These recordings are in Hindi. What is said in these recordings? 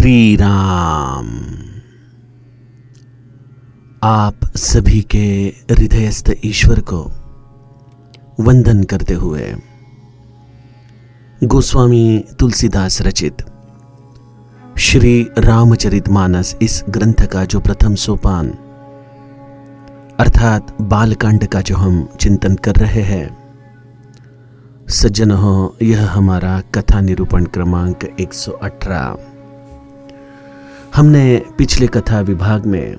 श्री राम। आप सभी के हृदयस्थ ईश्वर को वंदन करते हुए गोस्वामी तुलसीदास रचित श्री रामचरितमानस इस ग्रंथ का जो प्रथम सोपान अर्थात बालकांड का जो हम चिंतन कर रहे हैं, सज्जन हो, यह हमारा कथा निरूपण क्रमांक 118। हमने पिछले कथा विभाग में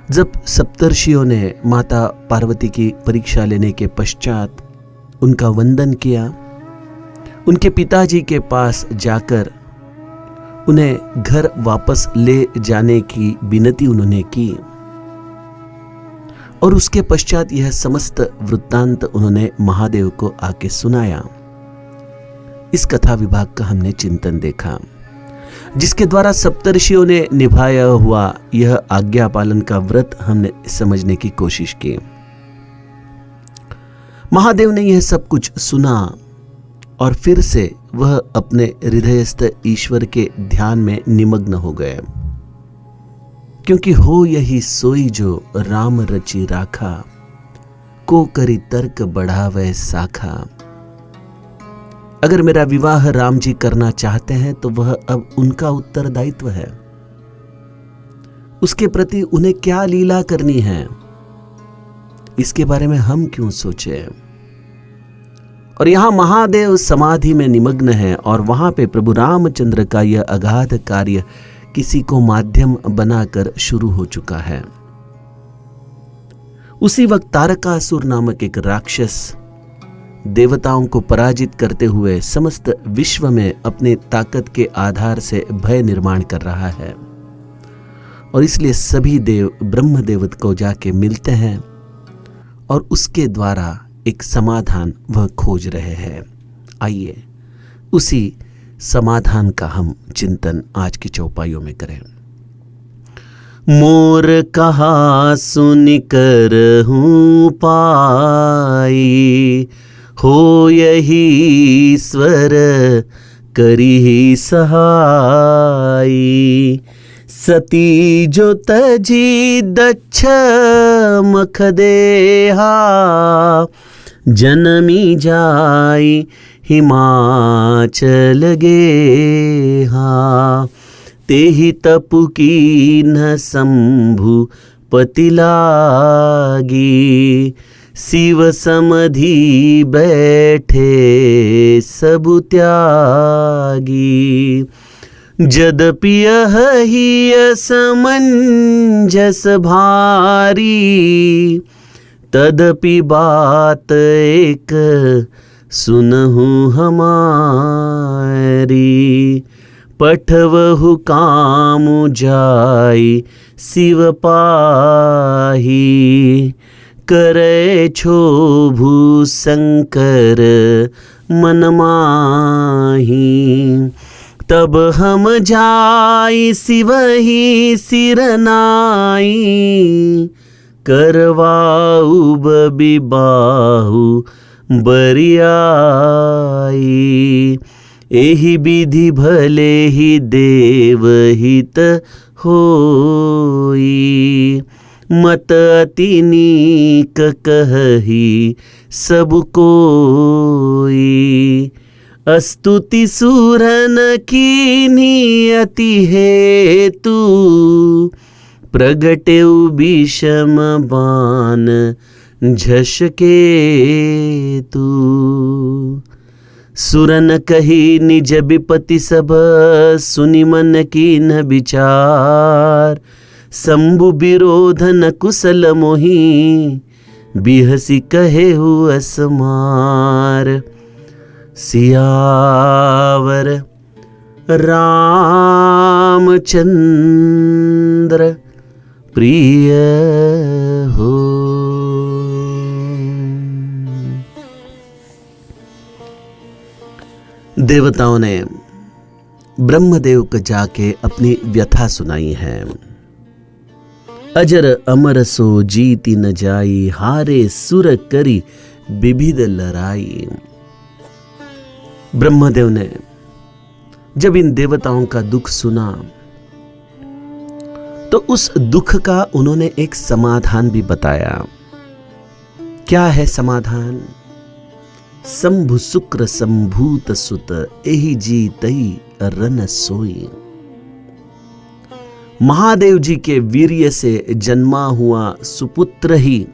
जब सप्तर्षियों ने माता पार्वती की परीक्षा लेने के पश्चात उनका वंदन किया, उनके पिताजी के पास जाकर उन्हें घर वापस ले जाने की विनती उन्होंने की और उसके पश्चात यह समस्त वृत्तांत उन्होंने महादेव को आके सुनाया। इस कथा विभाग का हमने चिंतन देखा, जिसके द्वारा सप्तर्षियों ने निभाया हुआ यह आज्ञा पालन का व्रत हमने समझने की कोशिश की। महादेव ने यह सब कुछ सुना और फिर से वह अपने हृदयस्थ ईश्वर के ध्यान में निमग्न हो गए, क्योंकि हो यही सोई जो राम रचि राखा, को करी तर्क बढ़ावे साखा। अगर मेरा विवाह राम जी करना चाहते हैं तो वह अब उनका उत्तरदायित्व है। उसके प्रति उन्हें क्या लीला करनी है, इसके बारे में हम क्यों सोचे। और यहां महादेव समाधि में निमग्न है और वहां पे प्रभु रामचंद्र का यह अगाध कार्य किसी को माध्यम बनाकर शुरू हो चुका है। उसी वक्त तारकासुर नामक एक राक्षस देवताओं को पराजित करते हुए समस्त विश्व में अपने ताकत के आधार से भय निर्माण कर रहा है, और इसलिए सभी देव ब्रह्मदेव को जाके मिलते हैं और उसके द्वारा एक समाधान वह खोज रहे हैं। आइए उसी समाधान का हम चिंतन आज की चौपाइयों में करें। मोर कहा सुनिकर हूँ पाई, हो यही ईश्वर करी सहाई। सती जो तजी दक्ष मख देहा, जनमी जाई हिमाचल गेहा। तेहि तपु की न शंभु पति लागी, शिव समधि बैठे सबु त्यागी। जदपि यही असमंजस भारी, तदपि बात एक सुनहु हमारी। पठवहु कामु जाई शिव पाही, करे क्षोभु शंकर मन माही। तब हम जाई शिवहि सिरनाई, करवाऊ बिबाहु बरियाई। एहि विधि भले ही देवहित होई, मत अति नीक कहही सब कोई। स्तुति सुरन कीन्ही अति हेतु, प्रगटेउ विषम बान झसके तू। सुरन कही निज विपति सब, सुनि मन कीन विचार। शंभु विरोध न कुशल मोहि, बिहसी कहे हु असमार। सियावर रामचंद्र प्रिय हो। देवताओं ने ब्रह्मदेव को जाके अपनी व्यथा सुनाई है। अजर अमर सो जीती न जाई, हारे सुर करी विविध लड़ाई। ब्रह्मदेव ने जब इन देवताओं का दुख सुना तो उस दुख का उन्होंने एक समाधान भी बताया। क्या है समाधान? शंभु शुक्र संभूत सुत एहि जी तई रन सोई। महादेव जी के वीर्य से जन्मा हुआ सुपुत्र ही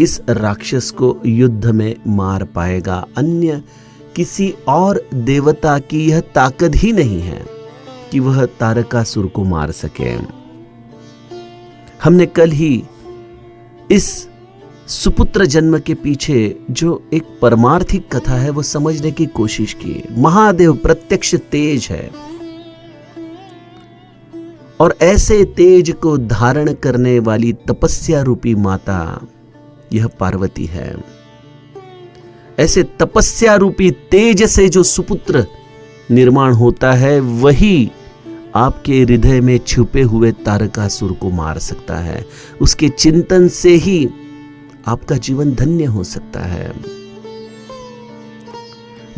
इस राक्षस को युद्ध में मार पाएगा। अन्य किसी और देवता की यह ताकत ही नहीं है कि वह तारकासुर को मार सके। हमने कल ही इस सुपुत्र जन्म के पीछे जो एक परमार्थिक कथा है वो समझने की कोशिश की। महादेव प्रत्यक्ष तेज है और ऐसे तेज को धारण करने वाली तपस्या रूपी माता यह पार्वती है। ऐसे तपस्या रूपी तेज से जो सुपुत्र निर्माण होता है वही आपके हृदय में छुपे हुए तारकासुर को मार सकता है। उसके चिंतन से ही आपका जीवन धन्य हो सकता है।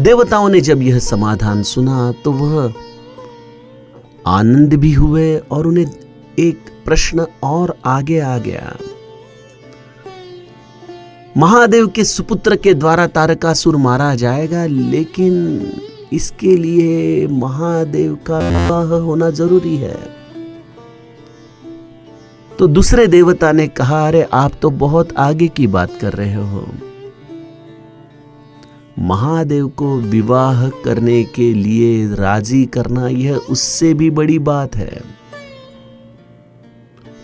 देवताओं ने जब यह समाधान सुना तो वह आनंद भी हुए और उन्हें एक प्रश्न और आगे आ गया। महादेव के सुपुत्र के द्वारा तारकासुर मारा जाएगा, लेकिन इसके लिए महादेव का विवाह होना जरूरी है। तो दूसरे देवता ने कहा, अरे आप तो बहुत आगे की बात कर रहे हो। महादेव को विवाह करने के लिए राजी करना यह उससे भी बड़ी बात है।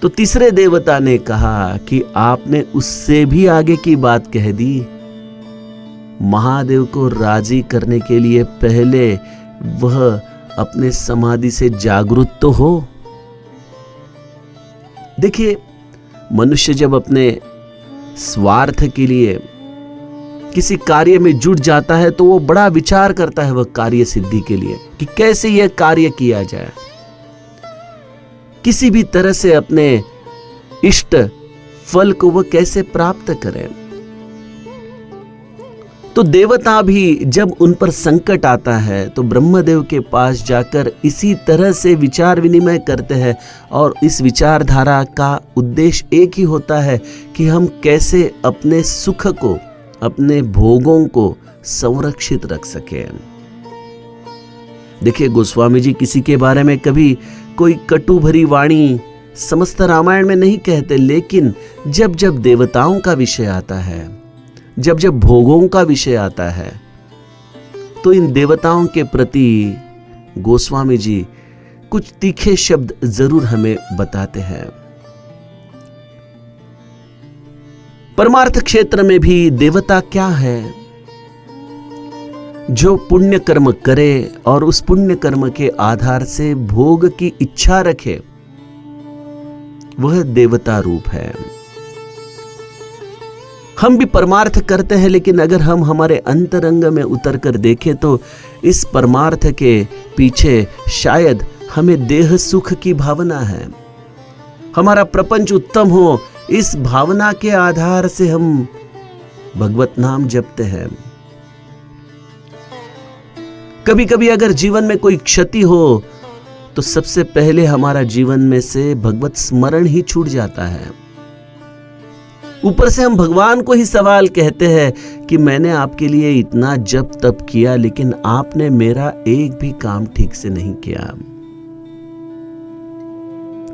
तो तीसरे देवता ने कहा कि आपने उससे भी आगे की बात कह दी। महादेव को राजी करने के लिए पहले वह अपने समाधि से जागृत तो हो। देखिए, मनुष्य जब अपने स्वार्थ के लिए किसी कार्य में जुट जाता है तो वो बड़ा विचार करता है वह कार्य सिद्धि के लिए कि कैसे यह कार्य किया जाए, किसी भी तरह से अपने इष्ट फल को वह कैसे प्राप्त करें। तो देवता भी जब उन पर संकट आता है तो ब्रह्मदेव के पास जाकर इसी तरह से विचार विनिमय करते हैं और इस विचारधारा का उद्देश्य एक ही होता है कि हम कैसे अपने सुख को, अपने भोगों को संरक्षित रख सकें। देखिए, गोस्वामी जी किसी के बारे में कभी कोई कटु भरी वाणी समस्त रामायण में नहीं कहते, लेकिन जब जब देवताओं का विषय आता है, जब जब भोगों का विषय आता है, तो इन देवताओं के प्रति गोस्वामी जी कुछ तीखे शब्द जरूर हमें बताते हैं। परमार्थ क्षेत्र में भी देवता क्या है? जो पुण्य कर्म करे और उस पुण्य कर्म के आधार से भोग की इच्छा रखे, वह देवता रूप है। हम भी परमार्थ करते हैं, लेकिन अगर हम हमारे अंतरंग में उतरकर देखें तो इस परमार्थ के पीछे शायद हमें देह सुख की भावना है। हमारा प्रपंच उत्तम हो, इस भावना के आधार से हम भगवत नाम जपते हैं। कभी कभी अगर जीवन में कोई क्षति हो तो सबसे पहले हमारा जीवन में से भगवत स्मरण ही छूट जाता है। ऊपर से हम भगवान को ही सवाल कहते हैं कि मैंने आपके लिए इतना जप तप किया, लेकिन आपने मेरा एक भी काम ठीक से नहीं किया।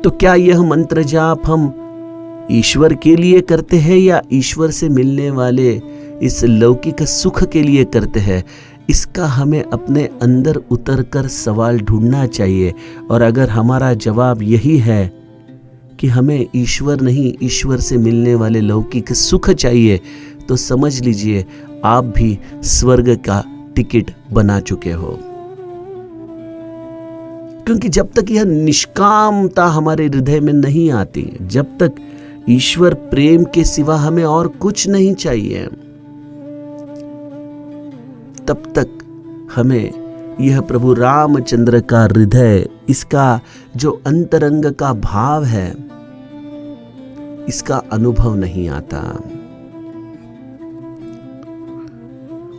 तो क्या यह मंत्र जाप हम ईश्वर के लिए करते हैं या ईश्वर से मिलने वाले इस लौकिक सुख के लिए करते हैं? इसका हमें अपने अंदर उतरकर सवाल ढूंढना चाहिए। और अगर हमारा जवाब यही है कि हमें ईश्वर नहीं, ईश्वर से मिलने वाले लौकिक सुख चाहिए, तो समझ लीजिए आप भी स्वर्ग का टिकट बना चुके हो। क्योंकि जब तक यह निष्कामता हमारे हृदय में नहीं आती, जब तक ईश्वर प्रेम के सिवा हमें और कुछ नहीं चाहिए, तब तक हमें यह प्रभु रामचंद्र का हृदय, इसका जो अंतरंग का भाव है, इसका अनुभव नहीं आता।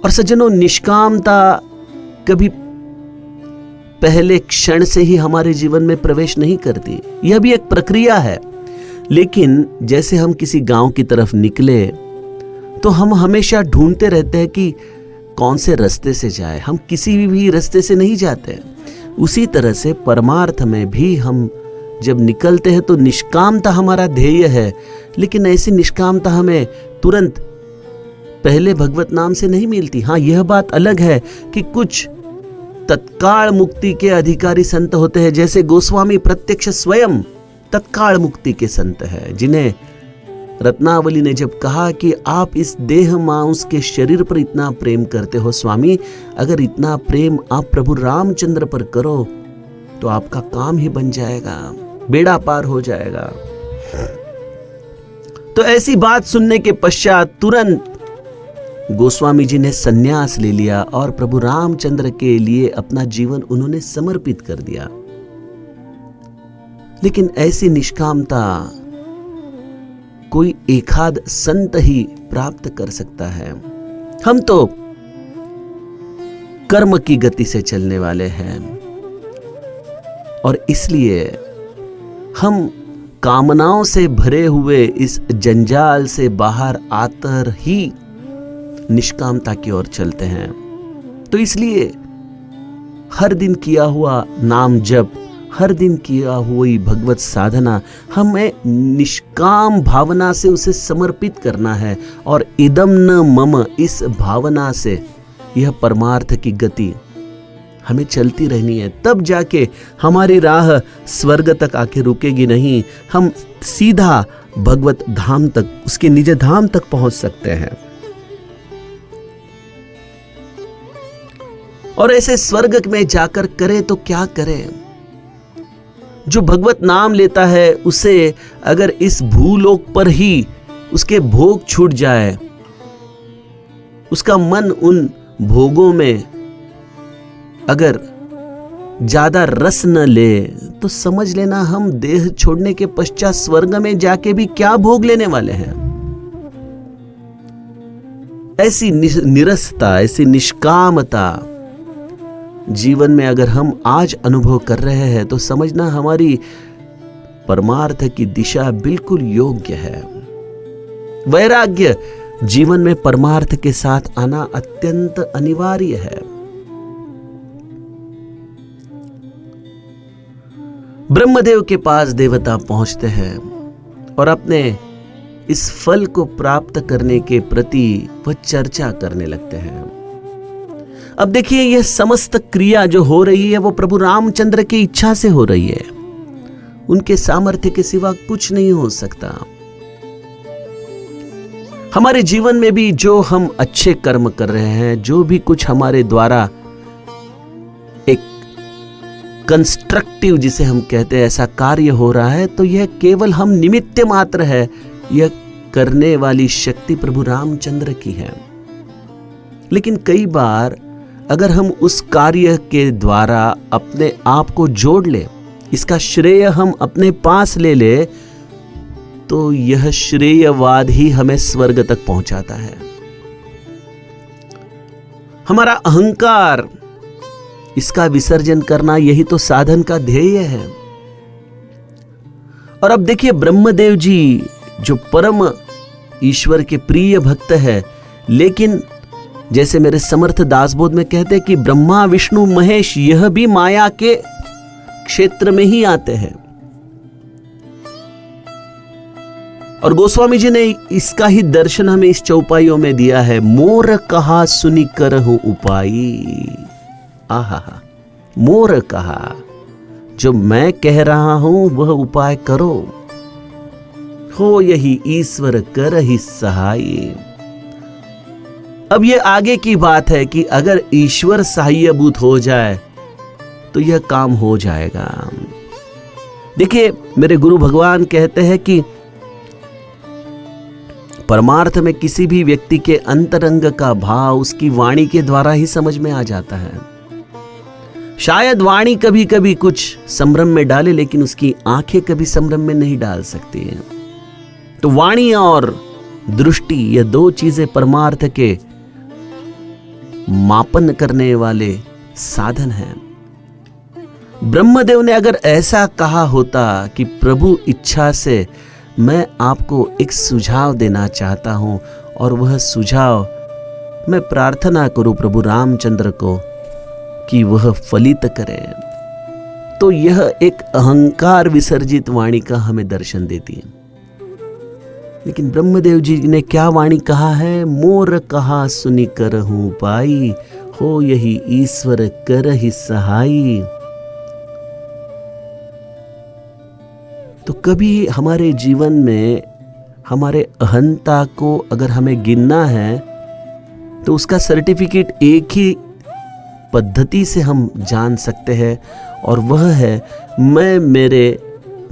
और सज्जनों, निष्कामता कभी पहले क्षण से ही हमारे जीवन में प्रवेश नहीं करती। यह भी एक प्रक्रिया है। लेकिन जैसे हम किसी गांव की तरफ निकले तो हम हमेशा ढूंढते रहते हैं कि कौन से रास्ते से जाए। हम किसी भी रास्ते से नहीं जाते। उसी तरह से परमार्थ में भी हम जब निकलते हैं तो निष्कामता हमारा ध्येय है, लेकिन ऐसी निष्कामता हमें तुरंत पहले भगवत नाम से नहीं मिलती। हाँ, यह बात अलग है कि कुछ तत्काल मुक्ति के अधिकारी संत होते हैं, जैसे गोस्वामी प्रत्यक्ष स्वयं तत्काल मुक्ति के संत हैं, जिन्हें रत्नावली ने जब कहा कि आप इस देह मांस के शरीर पर इतना प्रेम करते हो स्वामी, अगर इतना प्रेम आप प्रभु रामचंद्र पर करो तो आपका काम ही बन जाएगा, बेड़ा पार हो जाएगा। तो ऐसी बात सुनने के पश्चात तुरंत गोस्वामी जी ने सन्यास ले लिया और प्रभु रामचंद्र के लिए अपना जीवन उन्होंने समर्पित कर दिया। लेकिन ऐसी निष्कामता कोई एकाध संत ही प्राप्त कर सकता है। हम तो कर्म की गति से चलने वाले हैं और इसलिए हम कामनाओं से भरे हुए इस जंजाल से बाहर आकर ही निष्कामता की ओर चलते हैं। तो इसलिए हर दिन किया हुआ नाम जप, हर दिन किया हुई भगवत साधना हमें निष्काम भावना से उसे समर्पित करना है और इदम न मम इस भावना से यह परमार्थ की गति हमें चलती रहनी है। तब जाके हमारी राह स्वर्ग तक आके रुकेगी नहीं, हम सीधा भगवत धाम तक, उसके निज धाम तक पहुंच सकते हैं। और ऐसे स्वर्ग में जाकर करे तो क्या करे। जो भगवत नाम लेता है उसे अगर इस भूलोक पर ही उसके भोग छूट जाए, उसका मन उन भोगों में अगर ज्यादा रस न ले, तो समझ लेना हम देह छोड़ने के पश्चात स्वर्ग में जाके भी क्या भोग लेने वाले हैं। ऐसी निरसता, ऐसी निष्कामता जीवन में अगर हम आज अनुभव कर रहे हैं तो समझना हमारी परमार्थ की दिशा बिल्कुल योग्य है। वैराग्य जीवन में परमार्थ के साथ आना अत्यंत अनिवार्य है। ब्रह्मदेव के पास देवता पहुंचते हैं और अपने इस फल को प्राप्त करने के प्रति वह चर्चा करने लगते हैं। अब देखिए, यह समस्त क्रिया जो हो रही है वो प्रभु रामचंद्र की इच्छा से हो रही है। उनके सामर्थ्य के सिवा कुछ नहीं हो सकता। हमारे जीवन में भी जो हम अच्छे कर्म कर रहे हैं, जो भी कुछ हमारे द्वारा एक कंस्ट्रक्टिव जिसे हम कहते हैं ऐसा कार्य हो रहा है, तो यह केवल हम निमित्त मात्र है। यह करने वाली शक्ति प्रभु रामचंद्र की है। लेकिन कई बार अगर हम उस कार्य के द्वारा अपने आप को जोड़ ले, इसका श्रेय हम अपने पास ले ले, तो यह श्रेयवाद ही हमें स्वर्ग तक पहुंचाता है। हमारा अहंकार, इसका विसर्जन करना यही तो साधन का ध्येय है। और अब देखिए, ब्रह्मदेव जी जो परम ईश्वर के प्रिय भक्त है, लेकिन जैसे मेरे समर्थ दासबोध में कहते हैं कि ब्रह्मा विष्णु महेश यह भी माया के क्षेत्र में ही आते हैं। और गोस्वामी जी ने इसका ही दर्शन हमें इस चौपाइयों में दिया है। मोर कहा सुनी करहु उपाई। आहा, मोर कहा, जो मैं कह रहा हूं वह उपाय करो, हो यही ईश्वर करहि सहाय। अब यह आगे की बात है कि अगर ईश्वर सहायभूत हो जाए तो यह काम हो जाएगा। देखिए, मेरे गुरु भगवान कहते हैं कि परमार्थ में किसी भी व्यक्ति के अंतरंग का भाव उसकी वाणी के द्वारा ही समझ में आ जाता है। शायद वाणी कभी कभी कुछ संभ्रम में डाले, लेकिन उसकी आंखें कभी संभ्रम में नहीं डाल सकती हैं। तो वाणी और दृष्टि, ये दो चीजें परमार्थ के मापन करने वाले साधन हैं। ब्रह्मदेव ने अगर ऐसा कहा होता कि प्रभु इच्छा से मैं आपको एक सुझाव देना चाहता हूं और वह सुझाव मैं प्रार्थना करूं प्रभु रामचंद्र को कि वह फलित करे, तो यह एक अहंकार विसर्जित वाणी का हमें दर्शन देती है। लेकिन ब्रह्मदेव जी ने क्या वाणी कहा है? मोर कहा सुनी करहूं पाई, हो यही ईश्वर करहि सहाई। तो कभी हमारे जीवन में हमारे अहंता को अगर हमें गिनना है तो उसका सर्टिफिकेट एक ही पद्धति से हम जान सकते हैं, और वह है मैं मेरे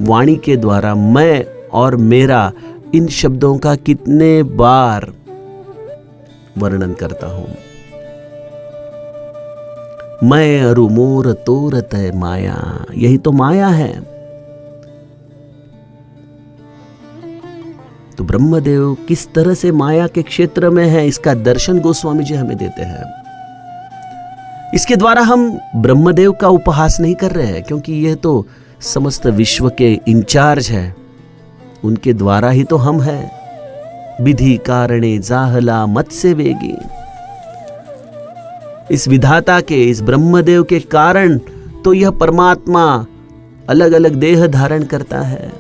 वाणी के द्वारा मैं और मेरा इन शब्दों का कितने बार वर्णन करता हूं। मैं अरु मोर तोरत माया, यही तो माया है। तो ब्रह्मदेव किस तरह से माया के क्षेत्र में है, इसका दर्शन गोस्वामी जी हमें देते हैं। इसके द्वारा हम ब्रह्मदेव का उपहास नहीं कर रहे हैं, क्योंकि यह तो समस्त विश्व के इंचार्ज है, उनके द्वारा ही तो हम हैं। विधि कारणे जाहला मत्स्य वेगी, इस विधाता के, इस ब्रह्मदेव के कारण तो यह परमात्मा अलग अलग देह धारण करता है।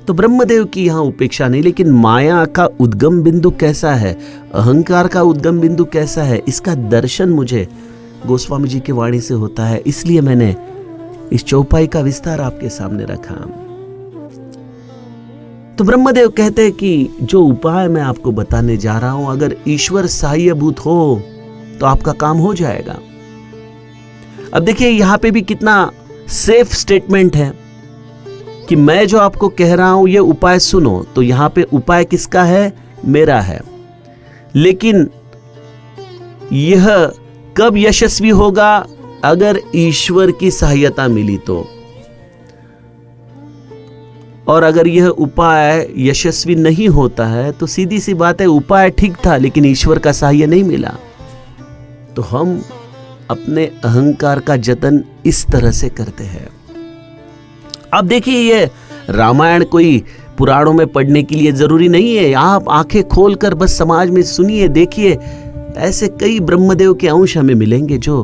तो ब्रह्मदेव की यहां उपेक्षा नहीं, लेकिन माया का उद्गम बिंदु कैसा है, अहंकार का उद्गम बिंदु कैसा है, इसका दर्शन मुझे गोस्वामी जी की वाणी से होता है। इसलिए मैंने इस चौपाई का विस्तार आपके सामने रखा। तो ब्रह्मदेव कहते हैं कि जो उपाय मैं आपको बताने जा रहा हूं, अगर ईश्वर सहायभूत हो तो आपका काम हो जाएगा। अब देखिए यहां पे भी कितना सेफ स्टेटमेंट है कि मैं जो आपको कह रहा हूं ये उपाय सुनो, तो यहां पे उपाय किसका है? मेरा है। लेकिन यह कब यशस्वी होगा? अगर ईश्वर की सहायता मिली तो। और अगर यह उपाय यशस्वी नहीं होता है तो सीधी सी बात है, उपाय ठीक था लेकिन ईश्वर का सहाय नहीं मिला, तो हम अपने अहंकार का जतन इस तरह से करते हैं। अब देखिए ये रामायण कोई पुराणों में पढ़ने के लिए जरूरी नहीं है, आप आंखें खोलकर बस समाज में सुनिए, देखिए ऐसे कई ब्रह्मदेव के अंश हमें मिलेंगे जो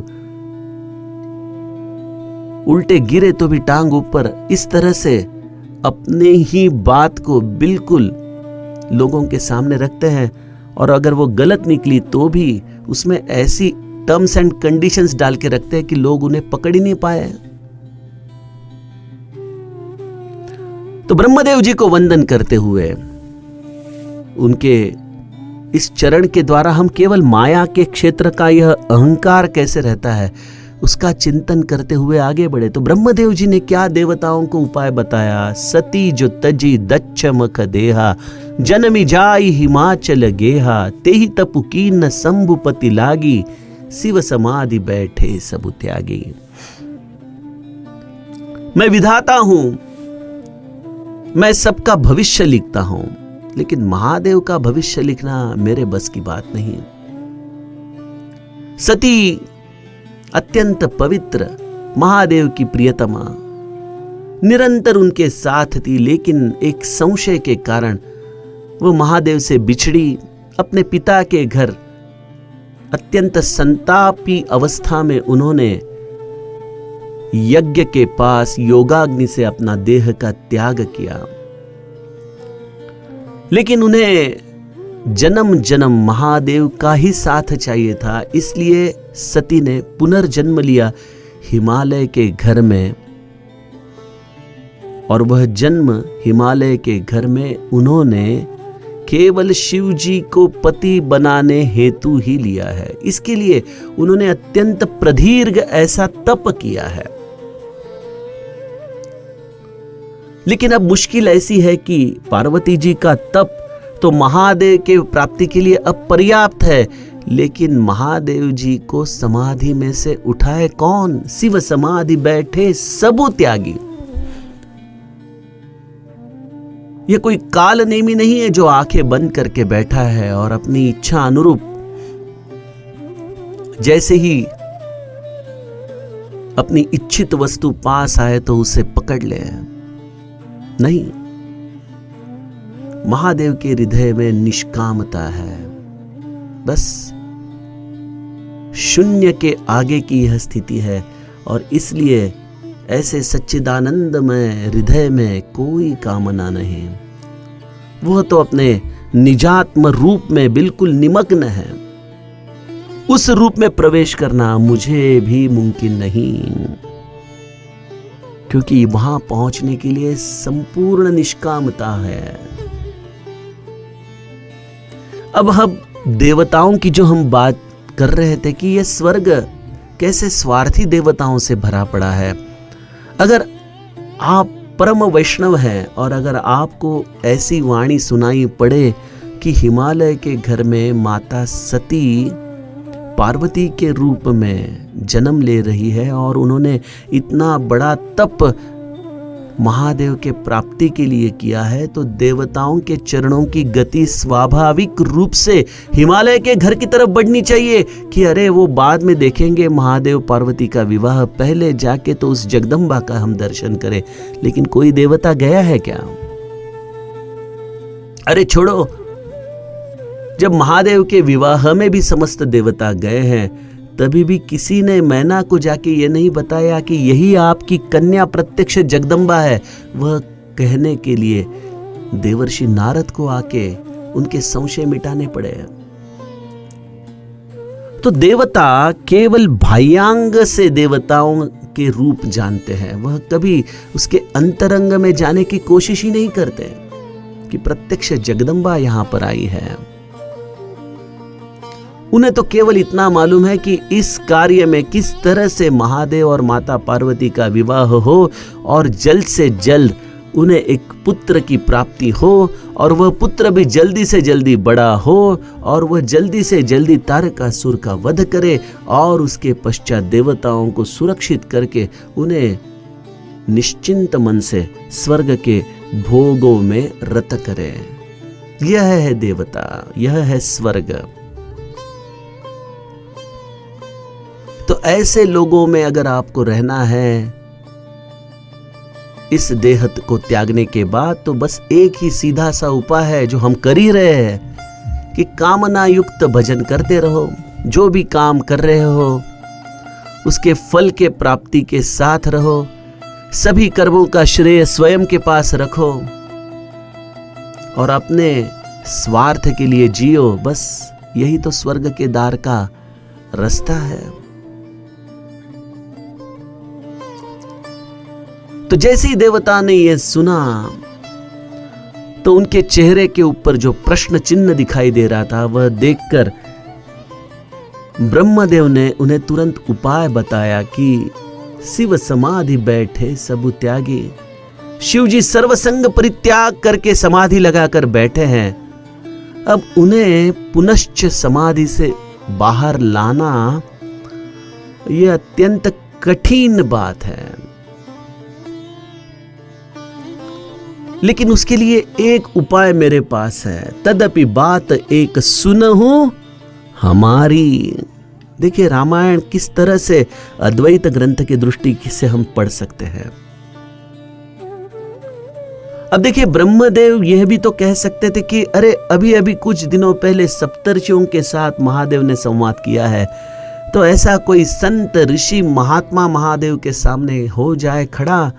उल्टे गिरे तो भी टांग ऊपर, इस तरह से अपने ही बात को बिल्कुल लोगों के सामने रखते हैं, और अगर वो गलत निकली तो भी उसमें ऐसी टर्म्स एंड कंडीशंस डाल के रखते हैं कि लोग उन्हें पकड़ ही नहीं पाए। तो ब्रह्मदेव जी को वंदन करते हुए उनके इस चरण के द्वारा हम केवल माया के क्षेत्र का यह अहंकार कैसे रहता है उसका चिंतन करते हुए आगे बढ़े। तो ब्रह्मदेव जी ने क्या देवताओं को उपाय बताया? सती जो तजी दच्छ मख देहा, जनमी जाई हिमाचल गेहा, तेहि तपु कीन शंभुपति लागी, शिव समाधि बैठे सबु त्यागी। मैं विधाता हूं, मैं सबका भविष्य लिखता हूं, लेकिन महादेव का भविष्य लिखना मेरे बस की बात नहीं। सती अत्यंत पवित्र महादेव की प्रियतमा निरंतर उनके साथ थी, लेकिन एक संशय के कारण वो महादेव से बिछड़ी, अपने पिता के घर अत्यंत संतापी अवस्था में उन्होंने यज्ञ के पास योगाग्नि से अपना देह का त्याग किया। लेकिन उन्हें जन्म जन्म महादेव का ही साथ चाहिए था, इसलिए सती ने पुनर्जन्म लिया हिमालय के घर में, और वह जन्म हिमालय के घर में उन्होंने केवल शिव जी को पति बनाने हेतु ही लिया है। इसके लिए उन्होंने अत्यंत प्रदीर्घ ऐसा तप किया है। लेकिन अब मुश्किल ऐसी है कि पार्वती जी का तप तो महादेव के प्राप्ति के लिए अपर्याप्त है, लेकिन महादेव जी को समाधि में से उठाए कौन? शिव समाधि बैठे सबु त्यागी। यह कोई काल नेमी नहीं है जो आंखें बंद करके बैठा है और अपनी इच्छा अनुरूप जैसे ही अपनी इच्छित वस्तु पास आए तो उसे पकड़ ले। नहीं, महादेव के हृदय में निष्कामता है। बस शून्य के आगे की यह स्थिति है और इसलिए ऐसे सच्चिदानंदमय हृदय में कोई कामना नहीं। वह तो अपने निजात्म रूप में बिल्कुल निमग्न है। उस रूप में प्रवेश करना मुझे भी मुमकिन नहीं, क्योंकि वहां पहुंचने के लिए संपूर्ण निष्कामता है। अब हम देवताओं की जो हम बात कर रहे थे कि यह स्वर्ग कैसे स्वार्थी देवताओं से भरा पड़ा है। अगर आप परम वैष्णव हैं और अगर आपको ऐसी वाणी सुनाई पड़े कि हिमालय के घर में माता सती पार्वती के रूप में जन्म ले रही है और उन्होंने इतना बड़ा तप महादेव के प्राप्ति के लिए किया है, तो देवताओं के चरणों की गति स्वाभाविक रूप से हिमालय के घर की तरफ बढ़नी चाहिए कि अरे वो बाद में देखेंगे महादेव पार्वती का विवाह, पहले जाके तो उस जगदम्बा का हम दर्शन करें। लेकिन कोई देवता गया है क्या? अरे छोड़ो, जब महादेव के विवाह में भी समस्त देवता गए हैं तभी भी किसी ने मैना को जाके ये नहीं बताया कि यही आपकी कन्या प्रत्यक्ष जगदम्बा है। वह कहने के लिए देवर्षि नारद को आके उनके संशय मिटाने पड़े। तो देवता केवल बाह्यांग से देवताओं के रूप जानते हैं, वह कभी उसके अंतरंग में जाने की कोशिश ही नहीं करते कि प्रत्यक्ष जगदम्बा यहां पर आई है। उन्हें तो केवल इतना मालूम है कि इस कार्य में किस तरह से महादेव और माता पार्वती का विवाह हो और जल्द से जल्द उन्हें एक पुत्र की प्राप्ति हो और वह पुत्र भी जल्दी से जल्दी बड़ा हो और वह जल्दी से जल्दी तारकासुर का वध करे और उसके पश्चात देवताओं को सुरक्षित करके उन्हें निश्चिंत मन से स्वर्ग के भोगों में रत करे। यह है देवता, यह है स्वर्ग। तो ऐसे लोगों में अगर आपको रहना है इस देह को त्यागने के बाद, तो बस एक ही सीधा सा उपाय है जो हम कर ही रहे हैं कि कामना युक्त भजन करते रहो। जो भी काम कर रहे हो उसके फल के प्राप्ति के साथ रहो। सभी कर्मों का श्रेय स्वयं के पास रखो और अपने स्वार्थ के लिए जियो। बस यही तो स्वर्ग के द्वार का रास्ता है। तो जैसे ही देवता ने यह सुना तो उनके चेहरे के ऊपर जो प्रश्न चिन्ह दिखाई दे रहा था वह देखकर ब्रह्मदेव ने उन्हें तुरंत उपाय बताया कि शिव समाधि बैठे सब त्यागी। शिव जी सर्वसंग परित्याग करके समाधि लगाकर बैठे हैं। अब उन्हें पुनश्च समाधि से बाहर लाना यह अत्यंत कठिन बात है, लेकिन उसके लिए एक उपाय मेरे पास है। तदपि बात एक सुनहु हमारी। देखिए रामायण किस तरह से अद्वैत ग्रंथ की दृष्टि से हम पढ़ सकते हैं। अब देखिए ब्रह्मदेव यह भी तो कह सकते थे कि अरे अभी अभी कुछ दिनों पहले सप्तर्षियों के साथ महादेव ने संवाद किया है, तो ऐसा कोई संत ऋषि महात्मा महादेव के सामने हो जाए खड़ा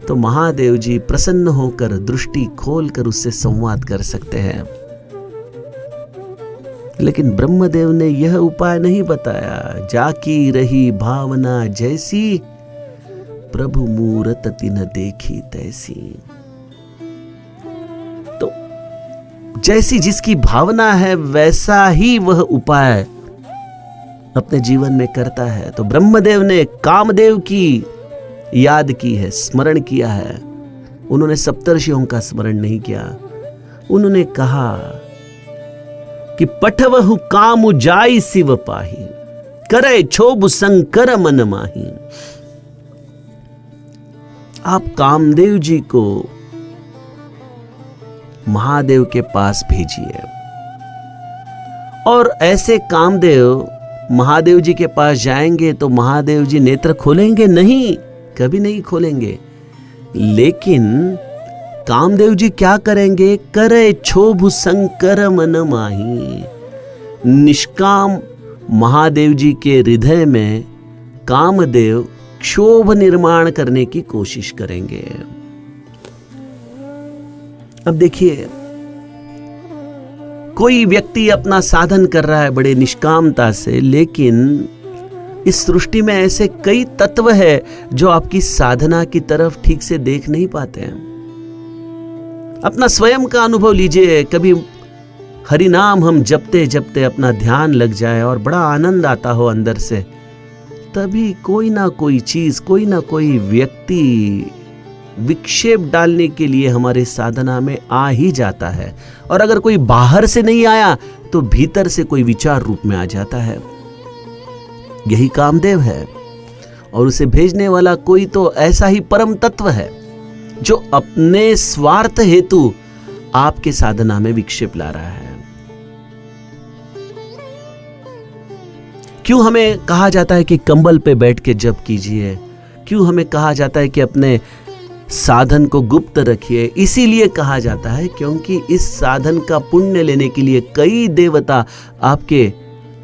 तो महादेव जी प्रसन्न होकर दृष्टि खोलकर उससे संवाद कर सकते हैं। लेकिन ब्रह्मदेव ने यह उपाय नहीं बताया। जाकी रही भावना जैसी प्रभु मूरत तिन देखी तैसी। तो जैसी जिसकी भावना है वैसा ही वह उपाय अपने जीवन में करता है। तो ब्रह्मदेव ने कामदेव की याद की है, स्मरण किया है। उन्होंने सप्तर्षियों का स्मरण नहीं किया। उन्होंने कहा कि पठवहु कामु जाई शिव पाही, करे क्षोभ संकर मन माही। आप कामदेव जी को महादेव के पास भेजिए और ऐसे कामदेव महादेव जी के पास जाएंगे तो महादेव जी नेत्र खोलेंगे? नहीं, कभी नहीं खोलेंगे। लेकिन कामदेव जी क्या करेंगे? करे क्षोभ संकर मन माही। निष्काम महादेव जी के हृदय में कामदेव क्षोभ निर्माण करने की कोशिश करेंगे। अब देखिए, कोई व्यक्ति अपना साधन कर रहा है बड़े निष्कामता से, लेकिन इस सृष्टि में ऐसे कई तत्व है जो आपकी साधना की तरफ ठीक से देख नहीं पाते हैं। अपना स्वयं का अनुभव लीजिए। कभी हरि नाम हम जपते जपते अपना ध्यान लग जाए और बड़ा आनंद आता हो अंदर से, तभी कोई ना कोई चीज, कोई ना कोई व्यक्ति विक्षेप डालने के लिए हमारे साधना में आ ही जाता है। और अगर कोई बाहर से नहीं आया तो भीतर से कोई विचार रूप में आ जाता है। यही कामदेव है, और उसे भेजने वाला कोई तो ऐसा ही परम तत्व है जो अपने स्वार्थ हेतु आपके साधना में विक्षेप ला रहा है। क्यों हमें कहा जाता है कि कंबल पे बैठ के जप कीजिए? क्यों हमें कहा जाता है कि अपने साधन को गुप्त रखिए? इसीलिए कहा जाता है क्योंकि इस साधन का पुण्य लेने के लिए कई देवता आपके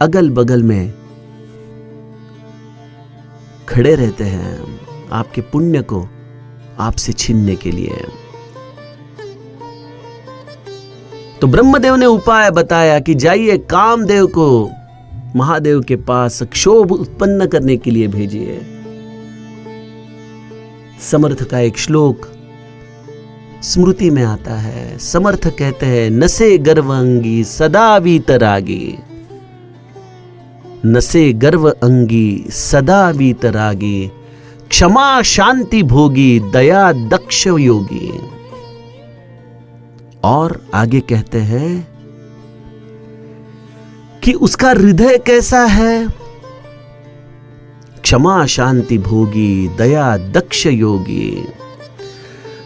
अगल बगल में खड़े रहते हैं, आपके पुण्य को आपसे छीनने के लिए। तो ब्रह्मदेव ने उपाय बताया कि जाइए कामदेव को महादेव के पास क्षोभ उत्पन्न करने के लिए भेजिए। समर्थ का एक श्लोक स्मृति में आता है। समर्थ कहते हैं, नसे गर्व अंगी सदा वीतरागी। नसे गर्व अंगी सदा वीतरागी, क्षमा शांति भोगी दया दक्ष योगी। और आगे कहते हैं कि उसका हृदय कैसा है? क्षमा शांति भोगी दया दक्ष योगी।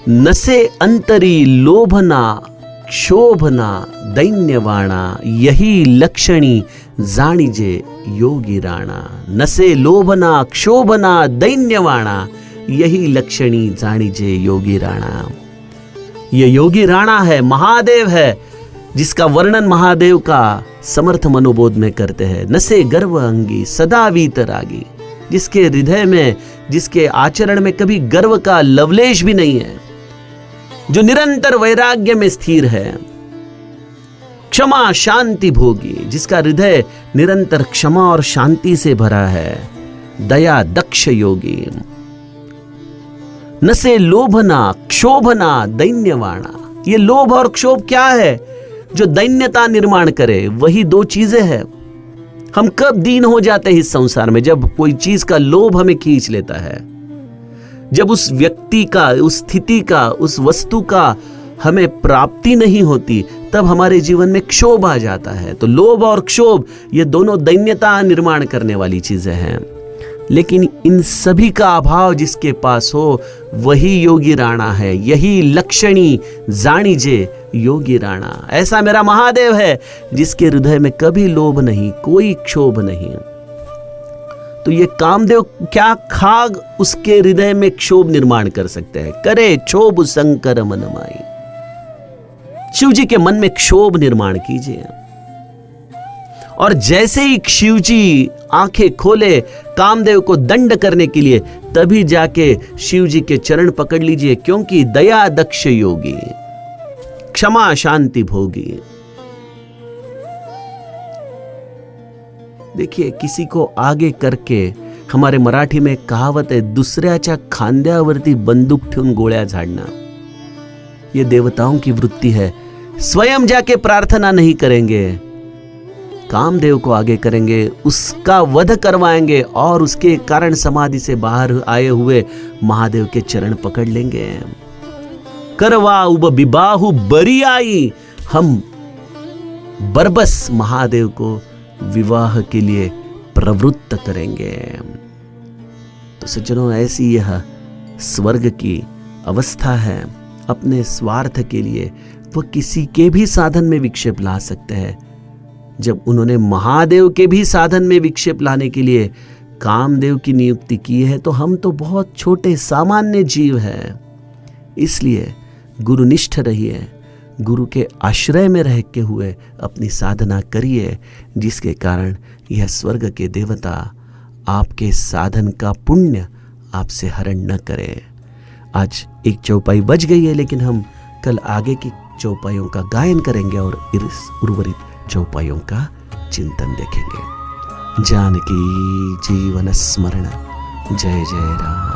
नसे अंतरी लोभना क्षोभना दैन्यवाणा, यही लक्षणी जाणीजे योगी राणा। नसे लोभना क्षोभना दैन्यवाणा, यही लक्षणी जाणीजे योगी राणा। ये योगी राणा है, महादेव है, जिसका वर्णन महादेव का समर्थ मनोबोध में करते हैं। नसे गर्व अंगी सदा वीतरागी, जिसके हृदय में, जिसके आचरण में कभी गर्व का लवलेश भी नहीं है, जो निरंतर वैराग्य में स्थिर है। क्षमा शांति भोगी, जिसका हृदय निरंतर क्षमा और शांति से भरा है। दया दक्ष योगी। नसे लोभना क्षोभना दैन्यवाणा, ये लोभ और क्षोभ क्या है? जो दैन्यता निर्माण करे। वही दो चीजें हैं। हम कब दीन हो जाते हैं इस संसार में? जब कोई चीज का लोभ हमें खींच लेता है, जब उस व्यक्ति का, उस स्थिति का, उस वस्तु का हमें प्राप्ति नहीं होती, तब हमारे जीवन में क्षोभ आ जाता है। तो लोभ और क्षोभ ये दोनों दैन्यता निर्माण करने वाली चीजें हैं। लेकिन इन सभी का अभाव जिसके पास हो, वही योगी राणा है। यही लक्षणी जाणीजे योगी राणा। ऐसा मेरा महादेव है जिसके हृदय में कभी लोभ नहीं, कोई क्षोभ नहीं। तो ये कामदेव क्या खाग उसके हृदय में क्षोभ निर्माण कर सकते हैं? करे क्षोभ संकर मन माई। शिव जी के मन में क्षोभ निर्माण कीजिए, और जैसे ही शिव जी आंखें खोले कामदेव को दंड करने के लिए, तभी जाके शिव जी के चरण पकड़ लीजिए, क्योंकि दया दक्ष योगी, क्षमा शांति भोगी। देखिए, किसी को आगे करके, हमारे मराठी में कहावत है, दुसऱ्याच्या खांद्यावरती बंदूक ठेवून गोळ्या झाडणं। ये देवताओं की वृत्ति है। स्वयं जाके प्रार्थना नहीं करेंगे, कामदेव को आगे करेंगे, उसका वध करवाएंगे और उसके कारण समाधि से बाहर आए हुए महादेव के चरण पकड़ लेंगे। करवा उब बिबाहु बरी आई, हम बरबस महादेव को विवाह के लिए प्रवृत्त करेंगे। तो सज्जनों, ऐसी यह स्वर्ग की अवस्था है। अपने स्वार्थ के लिए वह किसी के भी साधन में विक्षेप ला सकते हैं। जब उन्होंने महादेव के भी साधन में विक्षेप लाने के लिए कामदेव की नियुक्ति की है, तो हम तो बहुत छोटे सामान्य जीव हैं। इसलिए गुरुनिष्ठ रहिए, गुरु के आश्रय में रह के हुए अपनी साधना करिए, जिसके कारण यह स्वर्ग के देवता आपके साधन का पुण्य आपसे हरण न करे। आज एक चौपाई बज गई है, लेकिन हम कल आगे की चौपाइयों का गायन करेंगे और इस उर्वरित चौपाइयों का चिंतन देखेंगे। जानकी जीवन स्मरण, जय जय राम।